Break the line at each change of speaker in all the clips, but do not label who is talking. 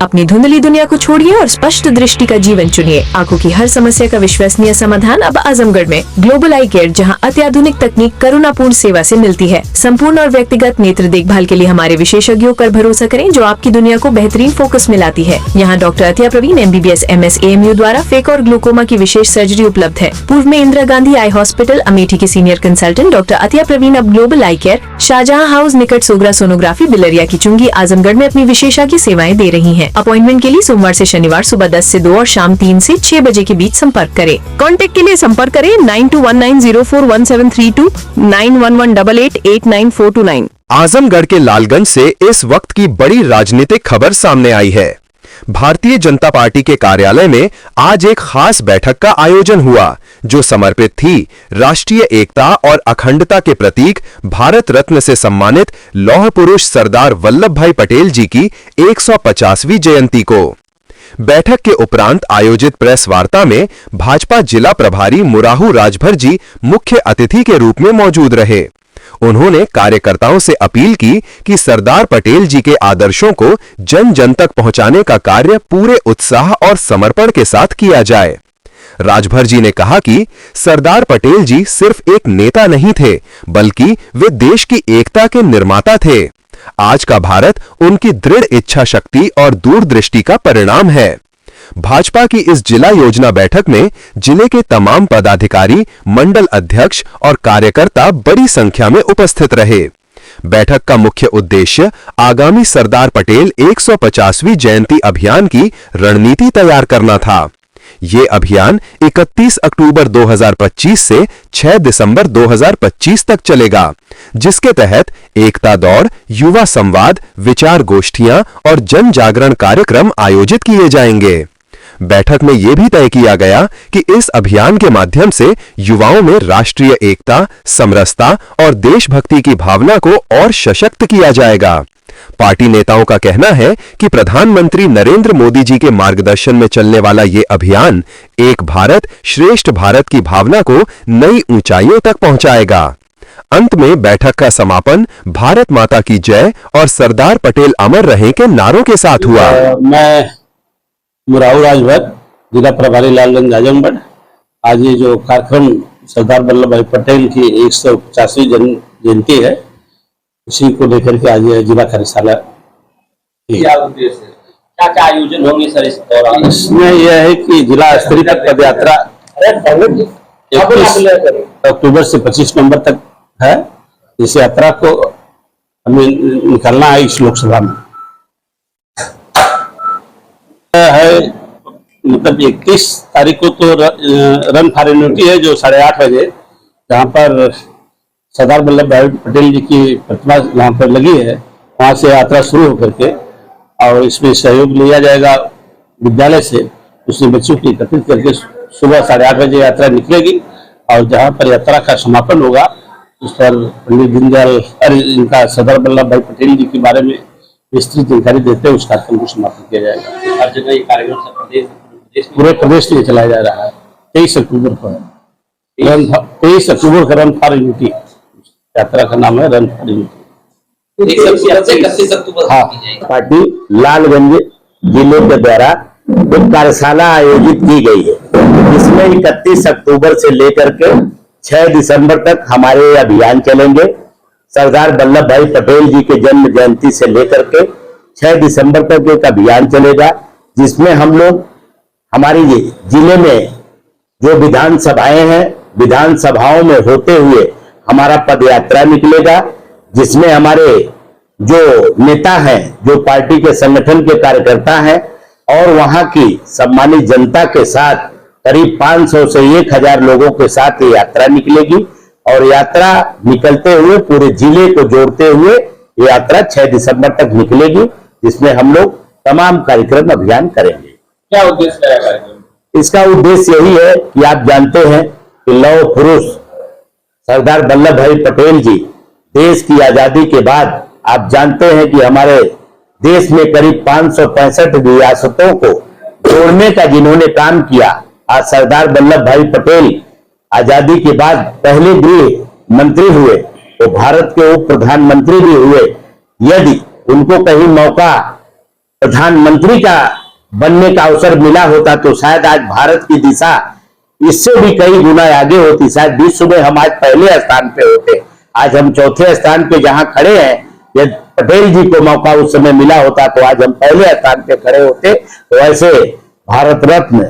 अपनी धुंधली दुनिया को छोड़िए और स्पष्ट दृष्टि का जीवन चुनिए। आंखों की हर समस्या का विश्वसनीय समाधान अब आजमगढ़ में। ग्लोबल आई केयर, जहां अत्याधुनिक तकनीक करुणापूर्ण सेवा से मिलती है। संपूर्ण और व्यक्तिगत नेत्र देखभाल के लिए हमारे विशेषज्ञों पर भरोसा करें, जो आपकी दुनिया को बेहतरीन फोकस में लाती है। यहाँ doctor Atiya Praveen MBBS MS AMU द्वारा फेक और ग्लूकोमा की विशेष सर्जरी उपलब्ध है। पूर्व में इंदिरा गांधी आई हॉस्पिटल अमेठी के senior consultant doctor Atiya Praveen अब global eye care, Shahjahan house निकट सोगरा सोनोग्राफी, बिलरिया की चुंगी, आजमगढ़ में अपनी विशेषज्ञ सेवाएं दे रही हैं। अपॉइंटमेंट के लिए सोमवार से शनिवार सुबह 10 से 2 और शाम 3 से 6 बजे के बीच संपर्क करें। कॉन्टेक्ट के लिए संपर्क करें 9219041732 9118889429।
आजमगढ़ के लालगंज से इस वक्त की बड़ी राजनीतिक खबर सामने आई है। भारतीय जनता पार्टी के कार्यालय में आज एक खास बैठक का आयोजन हुआ, जो समर्पित थी राष्ट्रीय एकता और अखंडता के प्रतीक भारत रत्न से सम्मानित लौह पुरुष सरदार वल्लभ भाई पटेल जी की 150वीं जयंती को। बैठक के उपरांत आयोजित प्रेस वार्ता में भाजपा जिला प्रभारी मुराहू राजभर जी मुख्य अतिथि के रूप में मौजूद रहे। उन्होंने कार्यकर्ताओं से अपील की कि सरदार पटेल जी के आदर्शों को जन जन तक पहुंचाने का कार्य पूरे उत्साह और समर्पण के साथ किया जाए। राजभर जी ने कहा कि सरदार पटेल जी सिर्फ एक नेता नहीं थे, बल्कि वे देश की एकता के निर्माता थे। आज का भारत उनकी दृढ़ इच्छा शक्ति और दूरदृष्टि का परिणाम है। भाजपा की इस जिला योजना बैठक में जिले के तमाम पदाधिकारी, मंडल अध्यक्ष और कार्यकर्ता बड़ी संख्या में उपस्थित रहे। बैठक का मुख्य उद्देश्य आगामी सरदार पटेल 150वीं जयंती अभियान की रणनीति तैयार करना था। ये अभियान 31 अक्टूबर 2025 से 6 दिसंबर 2025 तक चलेगा, जिसके तहत एकता दौड़, युवा संवाद, विचार गोष्ठियां और जन जागरण कार्यक्रम आयोजित किए जाएंगे। बैठक में यह भी तय किया गया कि इस अभियान के माध्यम से युवाओं में राष्ट्रीय एकता, समरसता और देशभक्ति की भावना को और सशक्त किया जाएगा। पार्टी नेताओं का कहना है कि प्रधानमंत्री नरेंद्र मोदी जी के मार्गदर्शन में चलने वाला ये अभियान एक भारत श्रेष्ठ भारत की भावना को नई ऊंचाइयों तक पहुंचाएगा। अंत में बैठक का समापन भारत माता की जय और सरदार पटेल अमर रहें के नारों के साथ हुआ।
मैं मुराहू राजभर, जिला प्रभारी लालगंज आजमगढ़। आज ये जो कार्यक्रम सरदार वल्लभ भाई पटेल की 150वीं जयंती है, उसी को लेकर के आज जिला कार्यशाला क्या आयोजन होंगे सर इस दौरान? इसमें यह है कि जिला स्तरीय पद यात्रा 21 अक्टूबर से 25 नवंबर तक है। इस यात्रा को हमें निकालना है इस लोकसभा में है। मतलब 31 तारीख को तो रन फॉर यूनिटी है, जो 8:30 बजे, जहाँ पर सरदार वल्लभ भाई पटेल जी की प्रतिमा यहाँ पर लगी है, वहाँ से यात्रा शुरू होकर के, और इसमें सहयोग लिया जाएगा विद्यालय से। उसने बच्चों को एकत्रित करके सुबह 8:30 बजे यात्रा निकलेगी, और जहाँ पर यात्रा का समापन होगा उस पर पंडित दीनदयाल इनका सरदार वल्लभ भाई पटेल जी के बारे में विस्तृत जानकारी देते हुए उस कार्यक्रम को समाप्त किया जाएगा। हर जगह ये कार्यक्रम पूरे प्रदेश में चलाया जा रहा है। 23 अक्टूबर को है 23 अक्टूबर का रन फॉर यूनिटी, यात्रा का नाम है run for unity. 31 October
party Lalganj जिले के द्वारा एक कार्यशाला आयोजित की गई है, जिसमें 31 अक्टूबर से लेकर के 6 दिसंबर तक हमारे अभियान चलेंगे। सरदार वल्लभ भाई पटेल जी के जन्म जयंती से लेकर के 6 दिसंबर तक एक अभियान चलेगा, जिसमें हम लोग हमारी जिले में जो विधानसभाएं हैं, विधानसभाओं में होते हुए हमारा पदयात्रा निकलेगा, जिसमें हमारे जो नेता हैं, जो पार्टी के संगठन के कार्यकर्ता हैं, और वहां की सम्मानित जनता के साथ करीब 500 से 1000 लोगों के साथ ये यात्रा निकलेगी। और यात्रा निकलते हुए पूरे जिले को जोड़ते हुए ये यात्रा 6 दिसंबर तक निकलेगी, जिसमें हम लोग तमाम कार्यक्रम अभियान करेंगे।
क्या उद्देश्य है कार्यक्रम?
इसका उद्देश्य यही है कि आप जानते हैं कि लौह पुरुष सरदार वल्लभ भाई पटेल जी देश की आजादी के बाद, आप जानते हैं कि हमारे देश में करीब 565 रियासतों को जोड़ने का जिन्होंने काम किया। आज सरदार वल्लभ भाई पटेल आजादी के बाद पहले गृह मंत्री हुए, तो भारत के उप प्रधानमंत्री भी हुए। यदि उनको कहीं मौका प्रधानमंत्री का बनने का अवसर मिला होता तो शायद आज भारत की दिशा इससे भी कई गुना आगे होती। शायद विश्व में हम आज पहले स्थान पे होते। आज हम चौथे स्थान पे जहां खड़े हैं, यदि पटेल जी को मौका उस समय मिला होता तो आज हम पहले स्थान पे खड़े होते। तो ऐसे भारत रत्न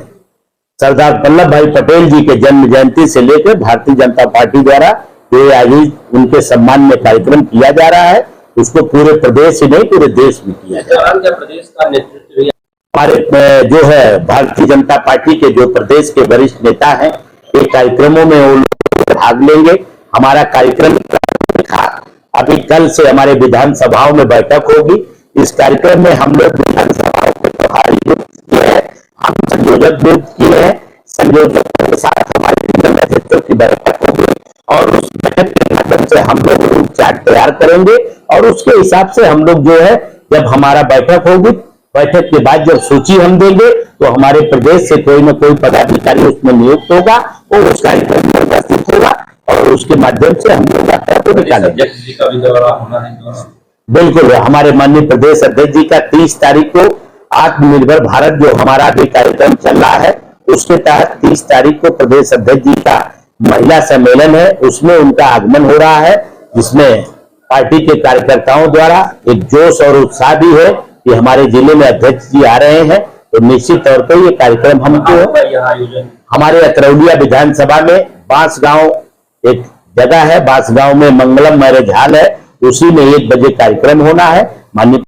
सरदार वल्लभ भाई पटेल जी के जन्म जयंती से लेकर भारतीय जनता पार्टी द्वारा ये आज उनके सम्मान में कार्यक्रम किया जा रहा है। उसको पूरे प्रदेश ही नहीं पूरे देश में किया जा रहा है।
प्रदेश का नेतृत्व
हमारे जो है भारतीय जनता पार्टी के जो प्रदेश के वरिष्ठ नेता हैं, एक कार्यक्रमों में वो लोग भाग लेंगे। हमारा कार्यक्रम अभी कल से हमारे विधानसभाओं में बैठक होगी। इस कार्यक्रम में हम लोग विधानसभाओं के प्रभारी नियुक्त किए हैं, हम संयोजक नियुक्त किए हैं। संयोजकों के साथ हमारे जिला नेतृत्व की बैठक होगी और उस बैठक के माध्यम से हम लोग रूट चार्ट तैयार करेंगे और उसके हिसाब से हम लोग जो है, जब हमारा बैठक होगी, बैठक के बाद जब सूची हम देंगे तो हमारे प्रदेश से कोई न कोई पदाधिकारी उसमें नियुक्त होगा और उस कार्यक्रम में उपस्थित होगा और उसके माध्यम से हम लोग यात्रा को निकालेंगे। बिल्कुल, हमारे माननीय प्रदेश अध्यक्ष जी का 30 तारीख को आत्मनिर्भर भारत जो हमारा भी कार्यक्रम चल रहा है, उसके तहत 30 तारीख को प्रदेश अध्यक्ष जी का महिला सम्मेलन है, उसमें उनका आगमन हो रहा है, जिसमें पार्टी के कार्यकर्ताओं द्वारा एक जोश और उत्साह भी है कि हमारे जिले में अध्यक्ष जी आ रहे हैं। तो निश्चित तौर पर ये कार्यक्रम हमको हमारे अतरौलिया विधानसभा में बांसगांव एक जगह है, बांसगांव में मंगलम मैरिज हॉल है, उसी में 1 बजे कार्यक्रम होना है। माननीय